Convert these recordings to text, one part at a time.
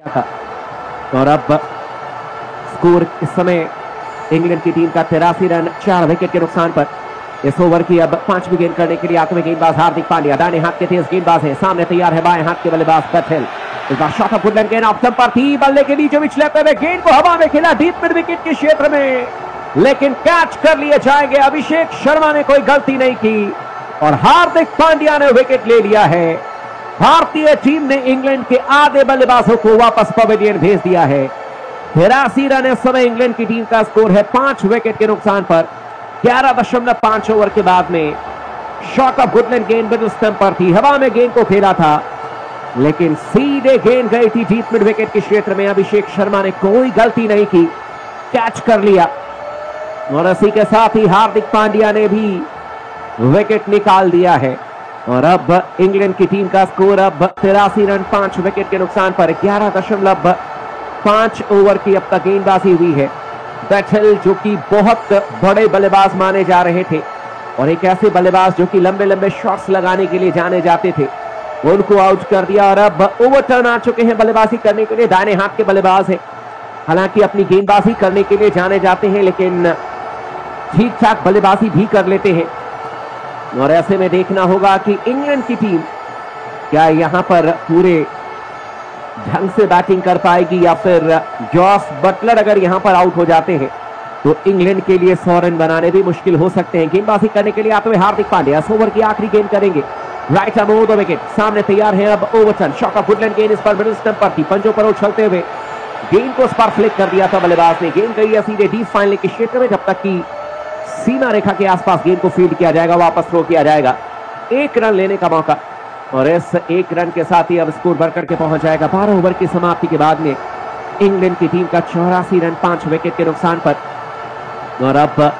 था। और अब स्कोर इस समय इंग्लैंड की टीम का 83 रन 4 विकेट के नुकसान पर। इस ओवर की अब 5वीं गेंद करने के लिए आते हुए गेंदबाज हार्दिक पांड्या, दाहिने हाथ के तेज गेंदबाज है, सामने तैयार है बाएं हाथ के बल्लेबाज बैटल। इस बार शॉट ऑफ वुडलैंड गेंद ऑफ स्टंप पर थी, बल्ले के बीचों बीच लेते हुए गेंद को हवा में खेला डीप मिड विकेट के क्षेत्र में, लेकिन कैच कर लिए जाएंगे। अभिषेक शर्मा ने कोई गलती नहीं की और हार्दिक पांड्या ने विकेट ले लिया है। भारतीय टीम ने इंग्लैंड के आधे बल्लेबाजों को वापस पवेलियन भेज दिया है। 83 रन इस समय इंग्लैंड की टीम का स्कोर है 5 विकेट के नुकसान पर। 11.5 ओवर के बाद में शॉट ऑफ वुडलैंड गेंद मिडिल स्टंप पर थी, हवा में गेंद को खेला था, लेकिन सीधे गेंद गई थी डीप मिड विकेट के क्षेत्र में। अभिषेक शर्मा ने कोई गलती नहीं की, कैच कर लिया और इसी के साथ ही हार्दिक पांड्या ने भी विकेट निकाल दिया है। और अब इंग्लैंड की टीम का स्कोर अब 83 रन 5 विकेट के नुकसान पर। 11.5 ओवर की अब तक गेंदबाजी हुई है। बैटल जो कि बहुत बड़े बल्लेबाज माने जा रहे थे और एक ऐसे बल्लेबाज जो कि लंबे लंबे शॉट्स लगाने के लिए जाने जाते थे, उनको आउट कर दिया। और अब ओवरटर्न आ चुके हैं बल्लेबाजी करने के लिए, दाहिने हाथ के बल्लेबाज हैं, हालांकि अपनी गेंदबाजी करने के लिए जाने जाते हैं लेकिन ठीक ठाक बल्लेबाजी भी कर लेते हैं। और ऐसे में देखना होगा कि इंग्लैंड की टीम क्या यहां पर पूरे ढंग से बैटिंग कर पाएगी या फिर जॉस बटलर अगर यहां पर आउट हो जाते हैं तो इंग्लैंड के लिए 100 रन बनाने भी मुश्किल हो सकते हैं। गेंदबाजी करने के लिए आते हुए हार्दिक पांड्या इस ओवर की आखिरी गेंद करेंगे, right arm over the wicket, सामने तैयार है अब ओवरटर्न। शॉट ऑफ वुडलैंड गेंद इस पर मिडिल स्टंप पर थी, पंजों पर उछलते हुए गेंद को इस पर फ्लिक कर दिया था बल्लेबाज ने। गेंद गई है सीधे डीप फाइनल के क्षेत्र में, जब तक कि सीमा रेखा के आसपास गेंद को फील्ड किया जाएगा, वापस थ्रो किया जाएगा। 1 रन लेने का मौका और इस 1 रन के साथ ही अब स्कोर बढ़कर के पहुंच जाएगा 12 ओवर की समाप्ति के बाद में इंग्लैंड की टीम का 84 रन 5 विकेट के नुकसान पर। और अब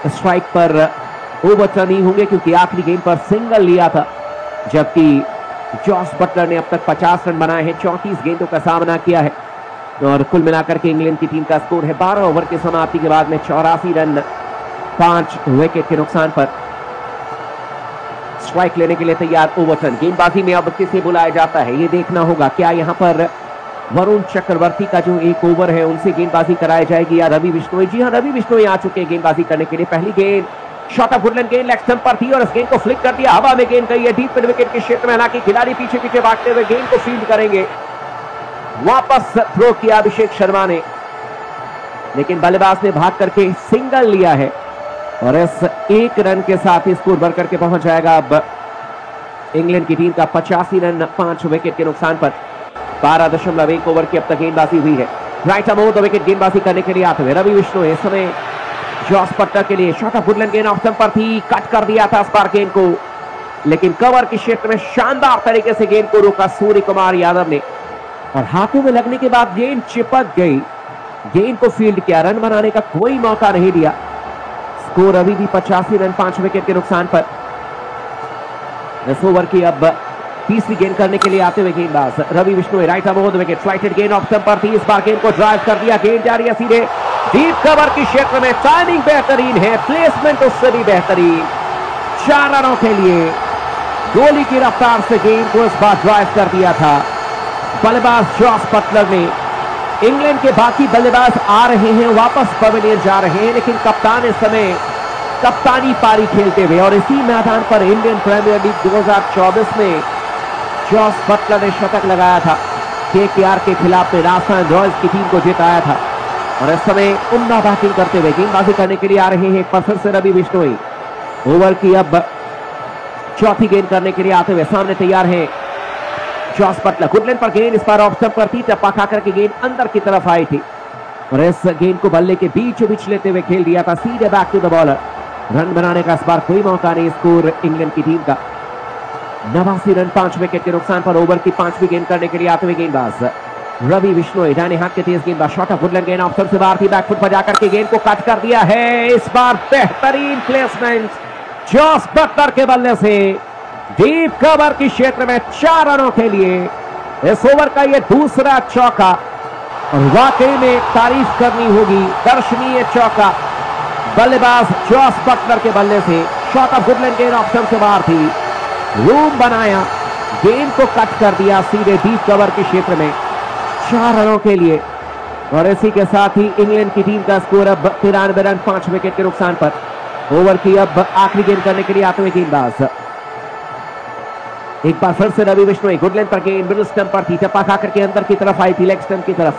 स्ट्राइक पर ओवरटर्न ही होंगे क्योंकि आखिरी गेंद पर सिंगल लिया था, जबकि जॉस बटलर ने अब तक 50 रन बनाए हैं, 34 गेंदों का सामना किया है। और कुल मिलाकर के इंग्लैंड की टीम का स्कोर है 12 ओवर की समाप्ति के बाद में 84 रन 5 विकेट के नुकसान पर। स्ट्राइक लेने के लिए तैयार ओवरटर्न, गेंदबाजी में अब किसे बुलाया जाता है ये देखना होगा। क्या यहां पर वरुण चक्रवर्ती का जो 1 ओवर है उनसे गेंदबाजी कराई जाएगी या रवि बिश्नोई? जी हां, रवि बिश्नोई आ चुके हैं गेंदबाजी करने के लिए। पहली गेंद शॉट ऑफ वुडलैंड गेंद लेग स्टंप पर थी और इस गेंद को फ्लिक कर दिया, हवा में गेंद गई है डीप मिड विकेट के क्षेत्र में, हालांकि खिलाड़ी पीछे पीछे भागते हुए गेंद को फील्ड करेंगे। वापस थ्रो किया अभिषेक शर्मा ने, लेकिन बल्लेबाज ने भाग करके सिंगल लिया है और इस 1 रन के साथ ही स्कोर बढ़कर के पहुंच जाएगा अब इंग्लैंड की टीम का 85 रन 5 विकेट के नुकसान पर। 12.1 ओवर की अब तक गेंदबाजी हुई है। Right arm over the wicket, गेंदबाजी करने के लिए आते हुए रवि बिश्नोई, इस समय जॉस बटलर के लिए शॉट ऑफ वुडलैंड गेंद ऑफ स्टंप पर थी, कट कर दिया था इस बार गेंद को, लेकिन कवर के क्षेत्र में शानदार तरीके से गेंद को रोका सूर्य कुमार यादव ने और हाथों में लगने के बाद गेंद चिपक गई, गेंद को फील्ड किया, रन बनाने का कोई मौका नहीं दिया। स्कोर अभी भी 85 रन 5 विकेट के नुकसान पर। इस ओवर की अब तीसरी गेंद करने के लिए आते हुए गेंदबाज Ravi Bishnoi, right arm over the wicket, flighted गेंद ऑफ स्टंप पर थी, इस बार गेंद को ड्राइव कर दिया, गेंद जा रही है सीधे डीप कवर के क्षेत्र में। टाइमिंग बेहतरीन है, प्लेसमेंट उससे भी बेहतरीन। 4 रनों के लिए गोली की रफ्तार से गेंद को इस बार ड्राइव कर दिया था बल्लेबाज जॉस बटलर ने। इंग्लैंड के बाकी बल्लेबाज आ रहे हैं, वापस पवेलियन जा रहे हैं, लेकिन कप्तान इस समय कप्तानी पारी खेलते हुए और इसी मैदान पर इंडियन प्रीमियर लीग 2024 में जॉस बटलर ने शतक लगाया था, केकेआर के खिलाफ में राजस्थान रॉयल्स की टीम को जिताया था। और इस समय उम्दा बैटिंग करते हुए गेंदबाजी करने के लिए आ रहे हैं एक बार फिर से रवि बिश्नोई। ओवर की अब चौथी गेंद करने के लिए आते हुए सामने तैयार है जॉस बटलर। वुडलैंड पर गेंद इस बार ऑफ स्टंप पर थी, टप्पा खाकर के गेंद अंदर की तरफ आई थी और इस गेंद को बल्ले के बीचों बीच लेते हुए खेल दिया था सीधे back to the bowler. Run बनाने का इस बार कोई मौका नहीं। स्कोर इंग्लैंड की टीम का 89 रन 5 विकेट के नुकसान पर। ओवर की 5वीं गेंद करने के लिए आते हुए गेंदबाज रवि बिश्नोई, दाहिने हाथ के तेज गेंदबाज, शॉट ऑफ वुडलैंड गेंद ऑफ स्टंप से बाहर थी, बैकफुट पर जाकर के गेंद को कट कर दिया है। इस बार बेहतरीन प्लेसमेंट जॉस बटलर के बल्ले से डीप कवर के क्षेत्र में 4 रनों के लिए इस ओवर का यह दूसरा चौका और वाकई में तारीफ करनी होगी, दर्शनीय चौका बल्लेबाज जॉस बटलर के बल्ले से। शॉट ऑफ वुडलैंड गेंद ऑफ स्टंप से बाहर थी, रूम बनाया, गेंद को कट कर दिया सीधे डीप कवर के क्षेत्र में। 4 रनों के लिए। और इसी के साथ ही इंग्लैंड की टीम का स्कोर अब 93 रन 5 विकेट के नुकसान पर। ओवर की अब आखिरी गेंद करने के लिए आते हुए गेंदबाज। एक बार फिर से रवि बिश्नोई, गुड लेंथ पर गेंद, मिडिल स्टंप पर थी, टप्पा खाकर के अंदर की तरफ आई थी, लेग स्टंप की तरफ।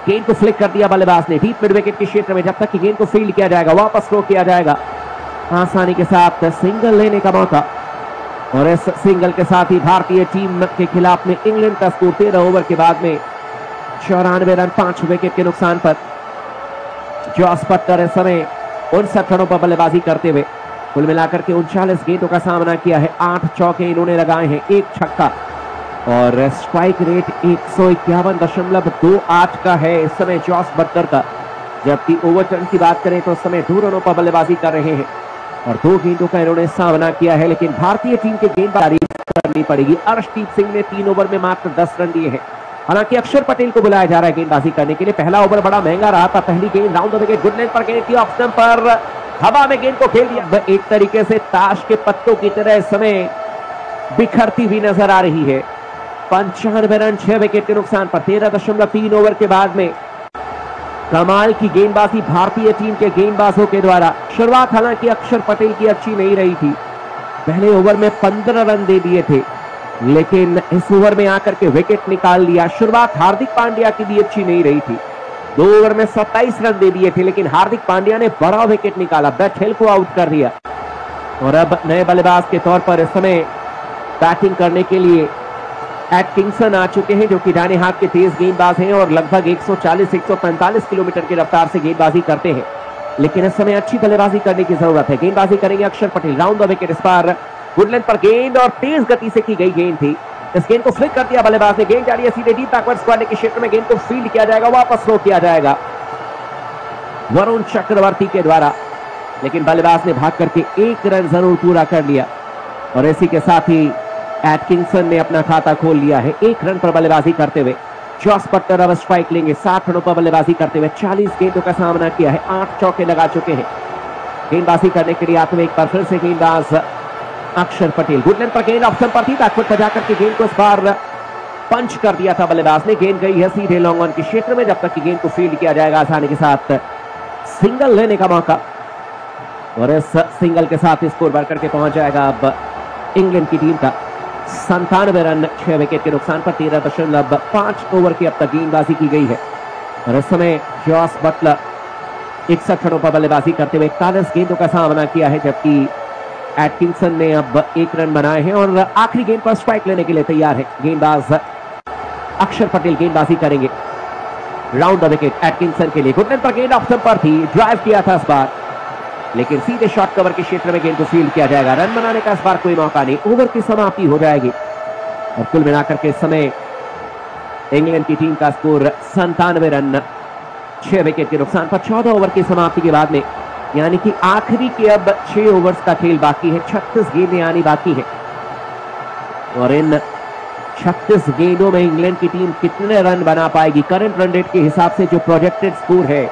गेंद को फ्लिक कर दिया बल्लेबाज ने डीप मिड विकेट के क्षेत्र में। जब तक कि गेंद को फील्ड किया जाएगा, वापस थ्रो किया जाएगा, आसानी के साथ सिंगल लेने का मौका। और इस सिंगल के साथ ही भारतीय टीम के खिलाफ में इंग्लैंड का स्कोर 13 ओवर के बाद में 94 रन 5 विकेट के नुकसान पर। जॉस बटलर इस समय 59 रनों पर बल्लेबाजी करते हुए कुल मिलाकर के 39 गेंदों का सामना किया है। 8 चौके इन्होंने लगाए हैं, 1 छक्का और स्ट्राइक रेट 151.28 का है इस समय जॉस बटलर का। जबकि ओवरटर्न की बात करें तो इस समय 2 रनों पर बल्लेबाजी कर रहे हैं और 2 गेंदों का इन्होंने सामना किया है। लेकिन भारतीय टीम के गेंदबाजी करनी पड़ेगी। अर्शदीप सिंह ने 3 ओवर में मात्र 10 रन दिए हैं। हालांकि अक्षर पटेल को बुलाया जा रहा है गेंदबाजी करने के लिए। पहला ओवर बड़ा महंगा रहा था। पहली गेंद round the wicket, good length पर गेंद थी, ऑफ स्टंप पर हवा में गेंद को खेल दिया। एक तरीके से ताश के पत्तों की तरह इस समय बिखरती हुई नजर आ रही है। 95 रन 6 विकेट के नुकसान पर 13.3 ओवर के बाद में कमाल की गेंदबाजी भारतीय टीम के गेंदबाजों के द्वारा। शुरुआत हालांकि अक्षर पटेल की अच्छी नहीं रही थी। पहले ओवर में 15 रन दे दिए थे, लेकिन इस ओवर में आकर के विकेट निकाल लिया। शुरुआत हार्दिक पांड्या की भी अच्छी नहीं रही थी। 2 ओवर में 27 रन दे दिए थे, लेकिन हार्दिक पांड्या ने बड़ा विकेट निकाला, ब्रेट हिल को आउट कर दिया। और अब नए बल्लेबाज के तौर पर इस समय बैटिंग करने के लिए एटकिंसन आ चुके हैं, जो कि दाहिने हाथ के तेज गेंदबाज हैं और लगभग 140-145 किलोमीटर की रफ्तार से गेंदबाजी करते हैं। लेकिन इस समय अच्छी बल्लेबाजी करने की जरूरत है। गेंदबाजी करेंगे अक्षर पटेल, राउंड द विकेट। इस बार गुड लेंथ पर गेंद और तेज गति से की गई गेंद थी। इस गेंद को फ्लिक कर दिया बल्लेबाज ने। गेंद जा रही है सीधे डीप बैकवर्ड स्क्वायर के क्षेत्र में। गेंद को फील्ड किया जाएगा, वापस थ्रो किया जाएगा वरुण चक्रवर्ती के द्वारा। लेकिन बल्लेबाज ने भाग करके 1 रन जरूर पूरा कर लिया और इसी के साथ ही एटकिंसन ने अपना खाता खोल लिया है 1 रन पर बल्लेबाजी करते हुए। जॉस बटलर अब स्ट्राइक लेंगे 60 रनों पर बल्लेबाजी करते हुए। 40 गेंदों का सामना किया है, 8 चौके लगा चुके हैं। गेंदबाजी करने के लिए आते हुए एक बार फिर से गेंदबाज अक्षर पटेल, गुड लेंथ पर गेंद ऑप्शन पर थी, बैकफुट पर जाकर के गेंद को इस बार पंच कर दिया था बल्लेबाज ने। गेंद गई है सीधे लॉन्ग ऑन के क्षेत्र में। जब तक कि गेंद को फील्ड किया जाएगा, आसानी के साथ सिंगल लेने का मौका। और इस सिंगल के साथ स्कोर बढ़कर के पहुंच जाएगा अब इंग्लैंड की टीम का 97 रन 6 विकेट के नुकसान पर। 13.5 ओवर की अब तक गेंदबाजी की गई है और इस समय जॉस बटलर 61 रनों पर बल्लेबाजी करते हुए 41 गेंदों का सामना किया है। जबकि एटकिंसन ने अब 1 रन बनाए हैं और आखिरी गेंद पर स्ट्राइक लेने के लिए तैयार है गेंदबाज अक्षर पटेल। गेंदबाजी करेंगे राउंड द विकेट एटकिंसन के लिए। गुड लेंथ पर गेंद ऑप्शन पर थी, ड्राइव किया था इस बार, लेकिन सीधे शॉर्ट कवर के क्षेत्र में गेंद को फील्ड किया जाएगा। रन बनाने का इस बार कोई मौका नहीं। ओवर की समाप्ति हो जाएगी और कुल मिलाकर के इस समय इंग्लैंड की टीम का स्कोर 97 रन 6 विकेट के नुकसान पर। 14 ओवर की समाप्ति के बाद में, यानी कि आखिरी के अब 6 ओवर्स का खेल बाकी है। 36 गेंदें आनी बाकी है और इन 36 गेंदों में इंग्लैंड की टीम कितने रन बना पाएगी। करंट रन रेट के हिसाब से जो प्रोजेक्टेड स्कोर है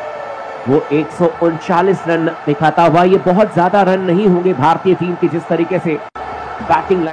वो 139 रन दिखाता हुआ। ये बहुत ज्यादा रन नहीं होंगे भारतीय टीम की, जिस तरीके से बैटिंग